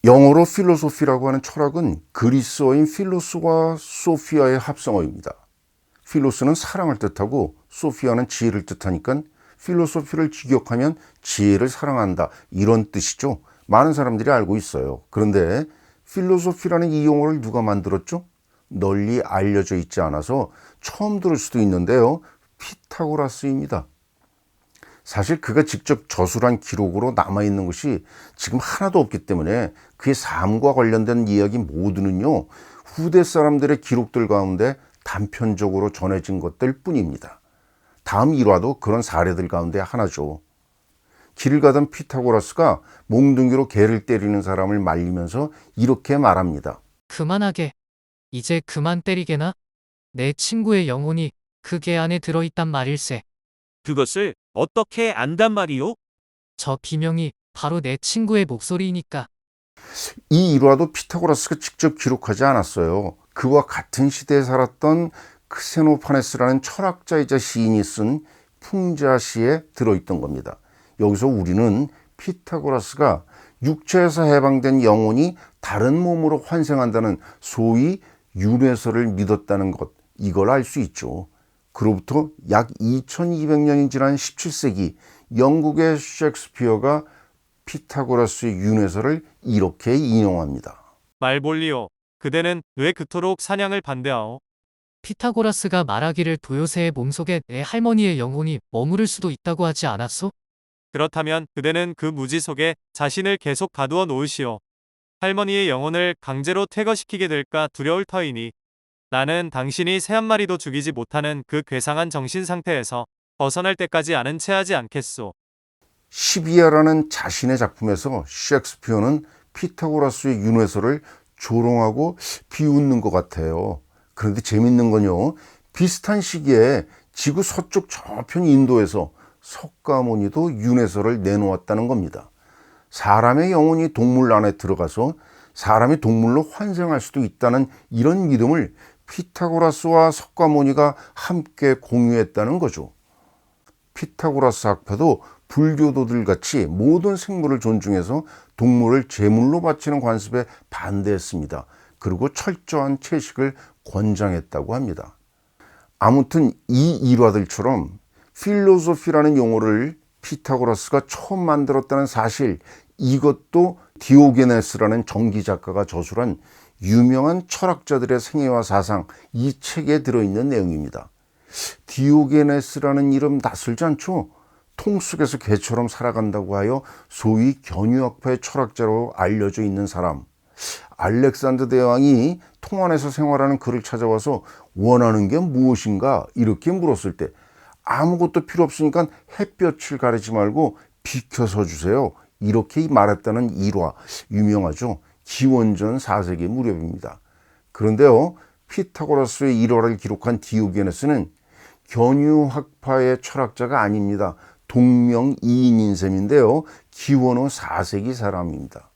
영어로 필로소피라고 하는 철학은 그리스어인 필로스와 소피아의 합성어입니다. 필로스는 사랑을 뜻하고 소피아는 지혜를 뜻하니까 필로소피를 직역하면 지혜를 사랑한다, 이런 뜻이죠. 많은 사람들이 알고 있어요. 그런데 필로소피라는 이 용어를 누가 만들었죠? 널리 알려져 있지 않아서 처음 들을 수도 있는데요. 피타고라스입니다. 사실 그가 직접 저술한 기록으로 남아있는 것이 지금 하나도 없기 때문에 그의 삶과 관련된 이야기 모두는요, 후대 사람들의 기록들 가운데 단편적으로 전해진 것들 뿐입니다. 다음 일화도 그런 사례들 가운데 하나죠. 길을 가던 피타고라스가 몽둥이로 개를 때리는 사람을 말리면서 이렇게 말합니다. 그만하게. 이제 그만 때리게나? 내 친구의 영혼이 그 개 안에 들어있단 말일세. 그것을 어떻게 안단 말이오? 저 비명이 바로 내 친구의 목소리이니까. 이 일화도 피타고라스가 직접 기록하지 않았어요. 그와 같은 시대에 살았던 크세노파네스라는 철학자이자 시인이 쓴 풍자시에 들어있던 겁니다. 여기서 우리는 피타고라스가 육체에서 해방된 영혼이 다른 몸으로 환생한다는 소위 윤회설을 믿었다는 것, 이걸 알 수 있죠. 그로부터 약 2200년이 지난 17세기 영국의 셰익스피어가 피타고라스의 윤회설을 이렇게 인용합니다. 말볼리오. 그대는 왜 그토록 사냥을 반대하오? 피타고라스가 말하기를 도요새의 몸속에 내 할머니의 영혼이 머무를 수도 있다고 하지 않았소? 그렇다면 그대는 그 무지 속에 자신을 계속 가두어 놓으시오. 할머니의 영혼을 강제로 퇴거시키게 될까 두려울 터이니 나는 당신이 새 한 마리도 죽이지 못하는 그 괴상한 정신 상태에서 벗어날 때까지 아는 채 하지 않겠소. 시비아라는 자신의 작품에서 셰익스피어는 피타고라스의 윤회설을 조롱하고 비웃는 것 같아요. 그런데 재밌는 건요, 비슷한 시기에 지구 서쪽 저편 인도에서 석가모니도 윤회설을 내놓았다는 겁니다. 사람의 영혼이 동물 안에 들어가서 사람이 동물로 환생할 수도 있다는 이런 믿음을 피타고라스와 석가모니가 함께 공유했다는 거죠. 피타고라스 학파도 불교도들 같이 모든 생물을 존중해서 동물을 제물로 바치는 관습에 반대했습니다. 그리고 철저한 채식을 권장했다고 합니다. 아무튼 이 일화들처럼 필로소피라는 용어를 피타고라스가 처음 만들었다는 사실, 이것도 디오게네스라는 전기 작가가 저술한 유명한 철학자들의 생애와 사상, 이 책에 들어있는 내용입니다. 디오게네스라는 이름 낯설지 않죠? 통 속에서 개처럼 살아간다고 하여 소위 견유학파의 철학자로 알려져 있는 사람. 알렉산더 대왕이 통 안에서 생활하는 그를 찾아와서 원하는 게 무엇인가 이렇게 물었을 때 아무것도 필요 없으니까 햇볕을 가리지 말고 비켜서 주세요, 이렇게 말했다는 일화, 유명하죠. 기원전 4세기 무렵입니다. 그런데요, 피타고라스의 일화를 기록한 디오게네스는 견유학파의 철학자가 아닙니다. 동명이인인 셈인데요, 기원 후 4세기 사람입니다.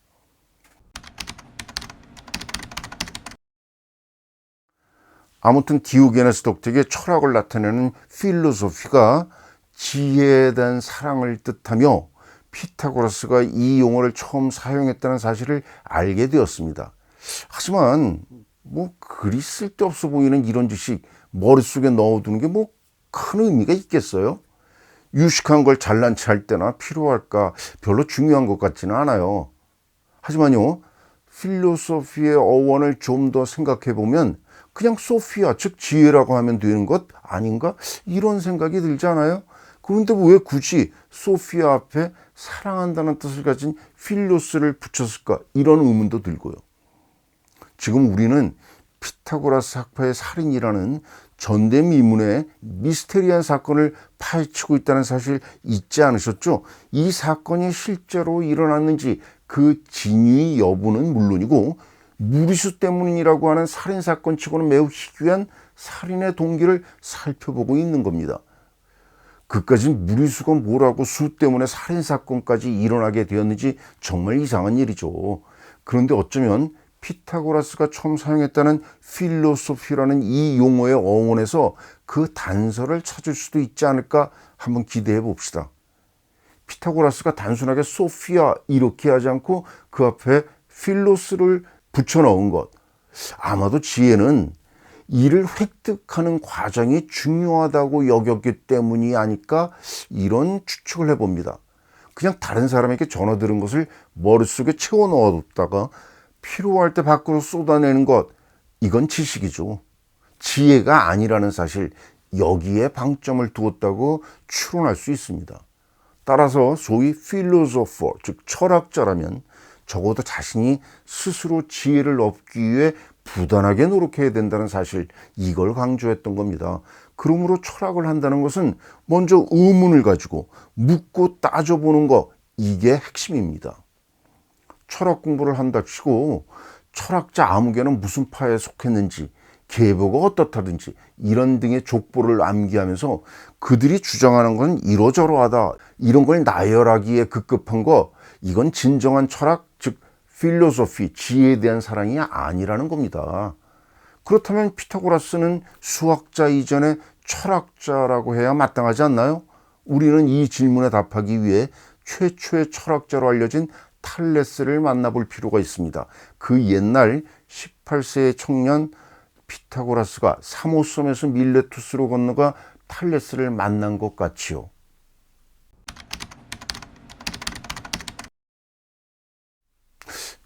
아무튼 디오게네스 덕택에 철학을 나타내는 필로소피가 지혜에 대한 사랑을 뜻하며 피타고라스가 이 용어를 처음 사용했다는 사실을 알게 되었습니다. 하지만 그리 쓸데없어 보이는 이런 지식 머릿속에 넣어두는 게 큰 의미가 있겠어요? 유식한 걸 잘난 체 할 때나 필요할까 별로 중요한 것 같지는 않아요. 하지만요, 필로소피의 어원을 좀 더 생각해 보면 그냥 소피아, 즉 지혜라고 하면 되는 것 아닌가? 이런 생각이 들지 않아요? 그런데 왜 굳이 소피아 앞에 사랑한다는 뜻을 가진 필로스를 붙였을까? 이런 의문도 들고요. 지금 우리는 피타고라스 학파의 살인이라는 전대미문의 미스테리한 사건을 파헤치고 있다는 사실 잊지 않으셨죠? 이 사건이 실제로 일어났는지 그 진위 여부는 물론이고 무리수 때문이라고 하는 살인사건 치고는 매우 희귀한 살인의 동기를 살펴보고 있는 겁니다. 그까지 무리수가 뭐라고 수 때문에 살인사건까지 일어나게 되었는지 정말 이상한 일이죠. 그런데 어쩌면 피타고라스가 처음 사용했다는 필로소피라는 이 용어의 어원에서 그 단서를 찾을 수도 있지 않을까 한번 기대해 봅시다. 피타고라스가 단순하게 소피아 이렇게 하지 않고 그 앞에 필로스를 붙여 넣은 것. 아마도 지혜는 이를 획득하는 과정이 중요하다고 여겼기 때문이 아닐까, 이런 추측을 해봅니다. 그냥 다른 사람에게 전화 들은 것을 머릿속에 채워 넣어뒀다가 필요할 때 밖으로 쏟아내는 것, 이건 지식이죠. 지혜가 아니라는 사실, 여기에 방점을 두었다고 추론할 수 있습니다. 따라서 소위 필로소퍼, 즉 철학자라면 적어도 자신이 스스로 지혜를 얻기 위해 부단하게 노력해야 된다는 사실, 이걸 강조했던 겁니다. 그러므로 철학을 한다는 것은 먼저 의문을 가지고 묻고 따져보는 것, 이게 핵심입니다. 철학 공부를 한다 치고 철학자 아무개는 무슨 파에 속했는지, 계보가 어떻다든지 이런 등의 족보를 암기하면서 그들이 주장하는 건 이러저러하다, 이런 걸 나열하기에 급급한 거, 이건 진정한 철학, 즉 필로소피, 지혜에 대한 사랑이 아니라는 겁니다. 그렇다면 피타고라스는 수학자 이전에 철학자라고 해야 마땅하지 않나요? 우리는 이 질문에 답하기 위해 최초의 철학자로 알려진 탈레스를 만나볼 필요가 있습니다. 그 옛날 18세의 청년 피타고라스가 사모섬에서 밀레투스로 건너가 탈레스를 만난 것 같지요.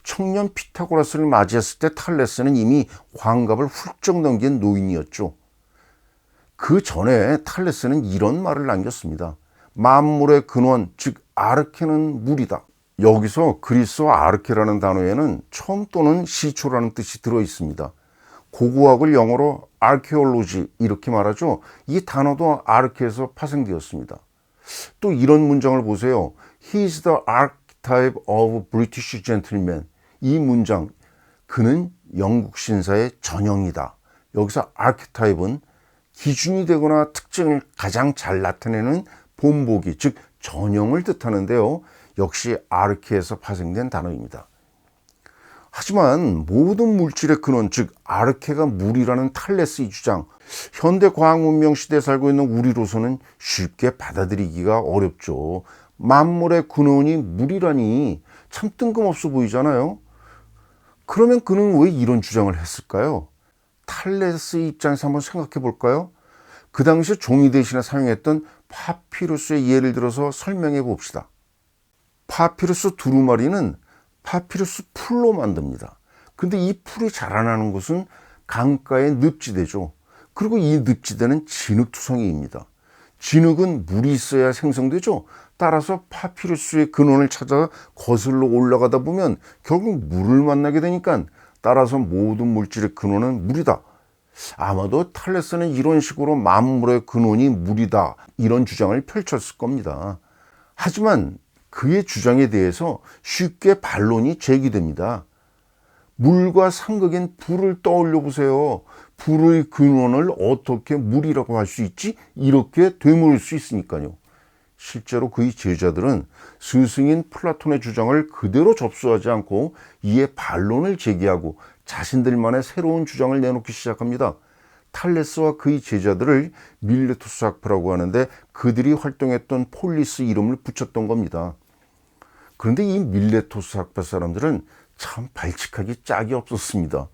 청년 피타고라스를 맞이했을 때 탈레스는 이미 환갑을 훌쩍 넘긴 노인이었죠. 그 전에 탈레스는 이런 말을 남겼습니다. 만물의 근원, 즉 아르케는 물이다. 여기서 그리스어 아르케라는 단어에는 처음 또는 시초라는 뜻이 들어 있습니다. 고고학을 영어로 archaeology 이렇게 말하죠. 이 단어도 아르케에서 파생되었습니다. 또 이런 문장을 보세요. He is the archetype of British gentleman. 이 문장, 그는 영국 신사의 전형이다. 여기서 archetype은 기준이 되거나 특징을 가장 잘 나타내는 본보기, 즉 전형을 뜻하는데요. 역시 아르케에서 파생된 단어입니다. 하지만 모든 물질의 근원, 즉 아르케가 물이라는 탈레스의 주장, 현대 과학 문명 시대에 살고 있는 우리로서는 쉽게 받아들이기가 어렵죠. 만물의 근원이 물이라니 참 뜬금없어 보이잖아요. 그러면 그는 왜 이런 주장을 했을까요? 탈레스의 입장에서 한번 생각해 볼까요? 그 당시 종이 대신에 사용했던 파피루스의 예를 들어서 설명해 봅시다. 파피루스 두루마리는 파피루스 풀로 만듭니다. 근데 이 풀이 자라나는 곳은 강가의 늪지대죠. 그리고 이 늪지대는 진흙투성이입니다. 진흙은 물이 있어야 생성되죠. 따라서 파피루스의 근원을 찾아 거슬러 올라가다 보면 결국 물을 만나게 되니까, 따라서 모든 물질의 근원은 물이다. 아마도 탈레스는 이런 식으로 만물의 근원이 물이다, 이런 주장을 펼쳤을 겁니다. 하지만 그의 주장에 대해서 쉽게 반론이 제기됩니다. 물과 상극인 불을 떠올려 보세요. 불의 근원을 어떻게 물이라고 할 수 있지? 이렇게 되물을 수 있으니까요. 실제로 그의 제자들은 스승인 플라톤의 주장을 그대로 접수하지 않고 이에 반론을 제기하고 자신들만의 새로운 주장을 내놓기 시작합니다. 탈레스와 그의 제자들을 밀레투스 학파라고 하는데, 그들이 활동했던 폴리스 이름을 붙였던 겁니다. 그런데 이 밀레투스 학파 사람들은 참 발칙하기 짝이 없었습니다.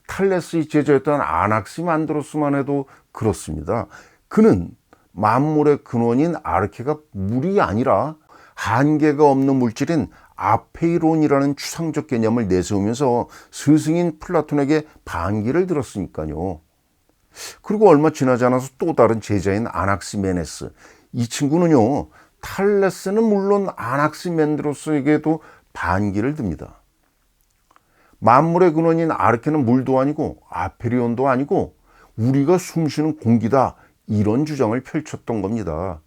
탈레스의 제자였던 아낙시만드로스만 해도 그렇습니다. 그는 만물의 근원인 아르케가 물이 아니라 한계가 없는 물질인 아페이론이라는 추상적 개념을 내세우면서 스승인 플라톤에게 반기를 들었으니까요. 그리고 얼마 지나지 않아서 또 다른 제자인 아낙시메네스, 이 친구는요, 탈레스는 물론 아낙시멘드로스에게도 반기를 듭니다. 만물의 근원인 아르케는 물도 아니고 아페리온도 아니고 우리가 숨쉬는 공기다, 이런 주장을 펼쳤던 겁니다.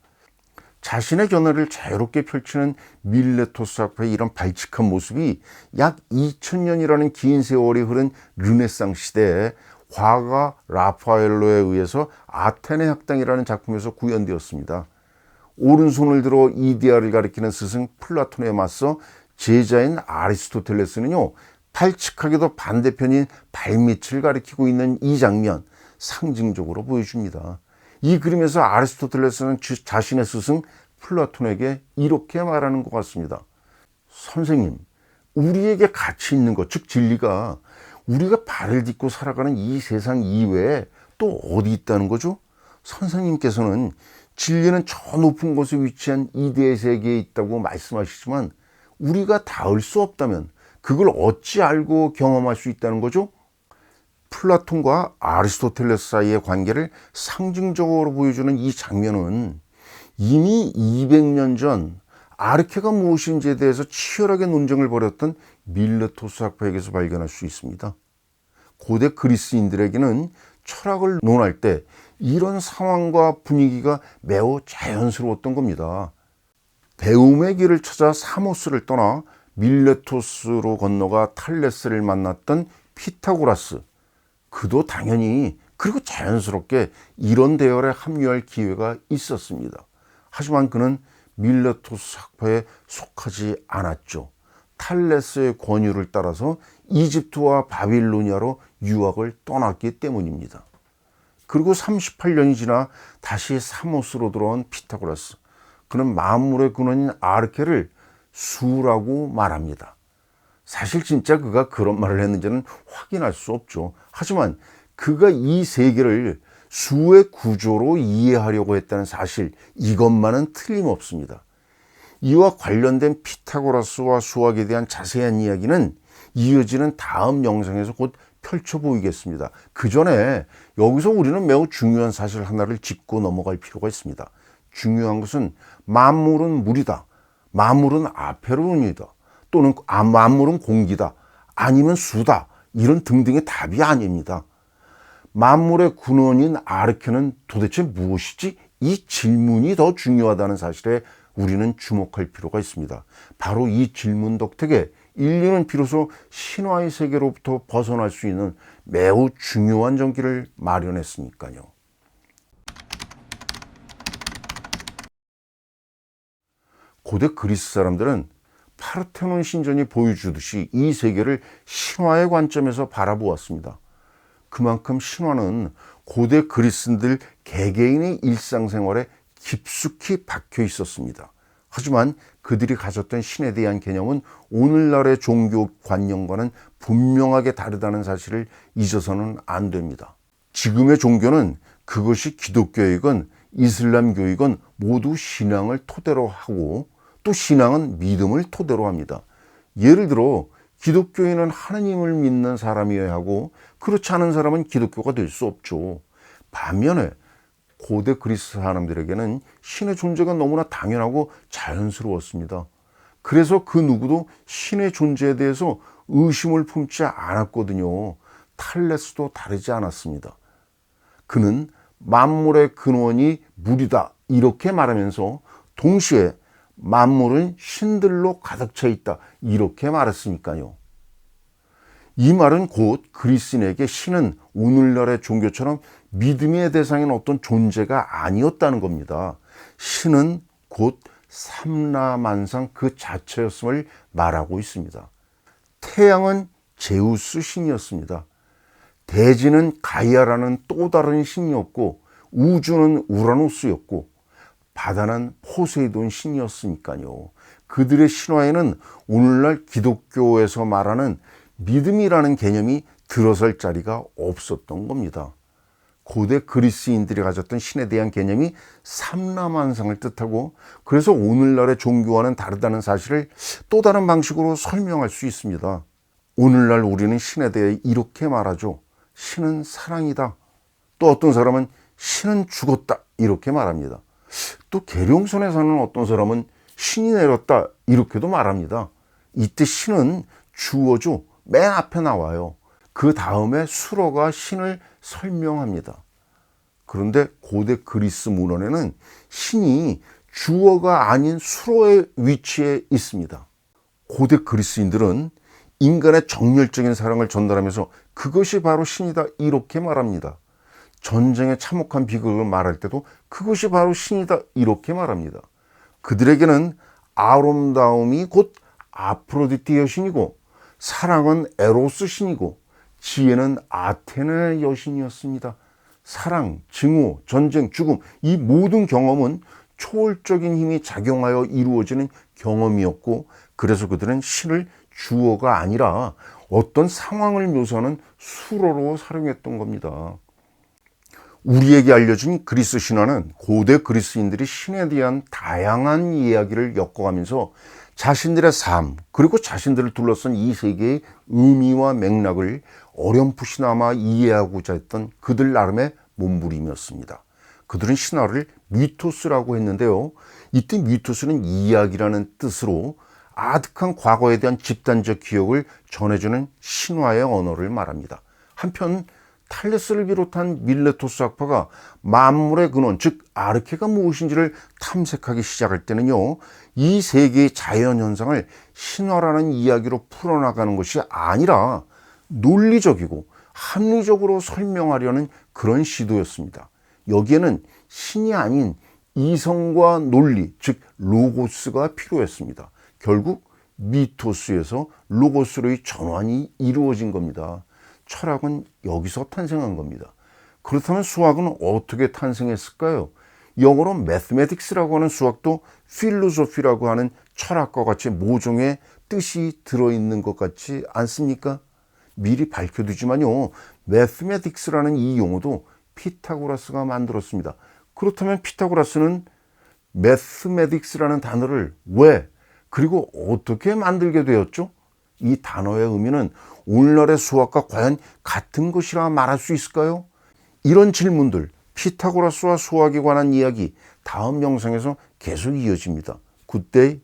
자신의 견해를 자유롭게 펼치는 밀레토스 학파의 이런 발칙한 모습이 약 2000년이라는 긴 세월이 흐른 르네상 시대에 화가 라파엘로에 의해서 아테네 학당이라는 작품에서 구현되었습니다. 오른손을 들어 이데아를 가리키는 스승 플라톤에 맞서 제자인 아리스토텔레스는요, 발칙하게도 반대편인 발밑을 가리키고 있는 이 장면, 상징적으로 보여줍니다. 이 그림에서 아리스토텔레스는 자신의 스승 플라톤에게 이렇게 말하는 것 같습니다. 선생님, 우리에게 가치 있는 것, 즉 진리가 우리가 발을 딛고 살아가는 이 세상 이외에 또 어디 있다는 거죠? 선생님께서는 진리는 저 높은 곳에 위치한 이대 세계에 있다고 말씀하시지만 우리가 닿을 수 없다면 그걸 어찌 알고 경험할 수 있다는 거죠? 플라톤과 아리스토텔레스 사이의 관계를 상징적으로 보여주는 이 장면은 이미 200년 전 아르케가 무엇인지에 대해서 치열하게 논쟁을 벌였던 밀레토스 학파에게서 발견할 수 있습니다. 고대 그리스인들에게는 철학을 논할 때 이런 상황과 분위기가 매우 자연스러웠던 겁니다. 배움의 길을 찾아 사모스를 떠나 밀레토스로 건너가 탈레스를 만났던 피타고라스, 그도 당연히 그리고 자연스럽게 이런 대열에 합류할 기회가 있었습니다. 하지만 그는 밀레토스 학파에 속하지 않았죠. 탈레스의 권유를 따라서 이집트와 바빌로니아로 유학을 떠났기 때문입니다. 그리고 38년이 지나 다시 사모스로 돌아온 피타고라스, 그는 만물의 근원인 아르케를 수라고 말합니다. 사실 진짜 그가 그런 말을 했는지는 확인할 수 없죠. 하지만 그가 이 세계를 수의 구조로 이해하려고 했다는 사실, 이것만은 틀림없습니다. 이와 관련된 피타고라스와 수학에 대한 자세한 이야기는 이어지는 다음 영상에서 곧 펼쳐 보이겠습니다. 그 전에 여기서 우리는 매우 중요한 사실 하나를 짚고 넘어갈 필요가 있습니다. 중요한 것은 만물은 물이다, 만물은 아페론이다, 또는 만물은 공기다, 아니면 수다, 이런 등등의 답이 아닙니다. 만물의 근원인 아르케는 도대체 무엇이지? 이 질문이 더 중요하다는 사실에 우리는 주목할 필요가 있습니다. 바로 이 질문 덕택에 인류는 비로소 신화의 세계로부터 벗어날 수 있는 매우 중요한 전기를 마련했으니까요. 고대 그리스 사람들은 파르테논 신전이 보여주듯이 이 세계를 신화의 관점에서 바라보았습니다. 그만큼 신화는 고대 그리스인들 개개인의 일상생활에 깊숙이 박혀 있었습니다. 하지만 그들이 가졌던 신에 대한 개념은 오늘날의 종교관념과는 분명하게 다르다는 사실을 잊어서는 안 됩니다. 지금의 종교는 그것이 기독교이건 이슬람교이건 모두 신앙을 토대로 하고 또 신앙은 믿음을 토대로 합니다. 예를 들어 기독교인은 하느님을 믿는 사람이어야 하고 그렇지 않은 사람은 기독교가 될 수 없죠. 반면에 고대 그리스 사람들에게는 신의 존재가 너무나 당연하고 자연스러웠습니다. 그래서 그 누구도 신의 존재에 대해서 의심을 품지 않았거든요. 탈레스도 다르지 않았습니다. 그는 만물의 근원이 물이다 이렇게 말하면서 동시에 만물은 신들로 가득 차 있다 이렇게 말했으니까요. 이 말은 곧 그리스인에게 신은 오늘날의 종교처럼 믿음의 대상인 어떤 존재가 아니었다는 겁니다. 신은 곧 삼라만상 그 자체였음을 말하고 있습니다. 태양은 제우스 신이었습니다. 대지는 가이아라는 또 다른 신이었고 우주는 우라노스였고 바다는 포세이돈 신이었으니까요. 그들의 신화에는 오늘날 기독교에서 말하는 믿음이라는 개념이 들어설 자리가 없었던 겁니다. 고대 그리스인들이 가졌던 신에 대한 개념이 삼라만상을 뜻하고 그래서 오늘날의 종교와는 다르다는 사실을 또 다른 방식으로 설명할 수 있습니다. 오늘날 우리는 신에 대해 이렇게 말하죠. 신은 사랑이다. 또 어떤 사람은 신은 죽었다 이렇게 말합니다. 또 계룡선에 사는 어떤 사람은 신이 내렸다 이렇게도 말합니다. 이때 신은 주어죠. 맨 앞에 나와요. 그 다음에 수로가 신을 설명합니다. 그런데 고대 그리스 문헌에는 신이 주어가 아닌 수로의 위치에 있습니다. 고대 그리스인들은 인간의 정열적인 사랑을 전달하면서 그것이 바로 신이다 이렇게 말합니다. 전쟁의 참혹한 비극을 말할 때도 그것이 바로 신이다 이렇게 말합니다. 그들에게는 아름다움이 곧 아프로디테 여신이고 사랑은 에로스 신이고 지혜는 아테네 여신이었습니다. 사랑, 증오, 전쟁, 죽음 이 모든 경험은 초월적인 힘이 작용하여 이루어지는 경험이었고 그래서 그들은 신을 주어가 아니라 어떤 상황을 묘사하는 수로로 사용했던 겁니다. 우리에게 알려진 그리스 신화는 고대 그리스인들이 신에 대한 다양한 이야기를 엮어가면서 자신들의 삶 그리고 자신들을 둘러싼 이 세계의 의미와 맥락을 어렴풋이나마 이해하고자 했던 그들 나름의 몸부림이었습니다. 그들은 신화를 미토스라고 했는데요. 이때 미토스는 이야기라는 뜻으로 아득한 과거에 대한 집단적 기억을 전해주는 신화의 언어를 말합니다. 한편 탈레스를 비롯한 밀레토스 학파가 만물의 근원, 즉 아르케가 무엇인지를 탐색하기 시작할 때는요, 이 세계의 자연현상을 신화라는 이야기로 풀어나가는 것이 아니라 논리적이고 합리적으로 설명하려는 그런 시도였습니다. 여기에는 신이 아닌 이성과 논리, 즉 로고스가 필요했습니다. 결국 미토스에서 로고스로의 전환이 이루어진 겁니다. 철학은 여기서 탄생한 겁니다. 그렇다면 수학은 어떻게 탄생했을까요? 영어로 mathematics라고 하는 수학도 philosophy라고 하는 철학과 같이 모종의 뜻이 들어있는 것 같지 않습니까? 미리 밝혀두지만요, mathematics라는 이 용어도 피타고라스가 만들었습니다. 그렇다면 피타고라스는 mathematics라는 단어를 왜 그리고 어떻게 만들게 되었죠? 이 단어의 의미는 오늘날의 수학과 과연 같은 것이라 말할 수 있을까요? 이런 질문들, 피타고라스와 수학에 관한 이야기 다음 영상에서 계속 이어집니다. 굿데이.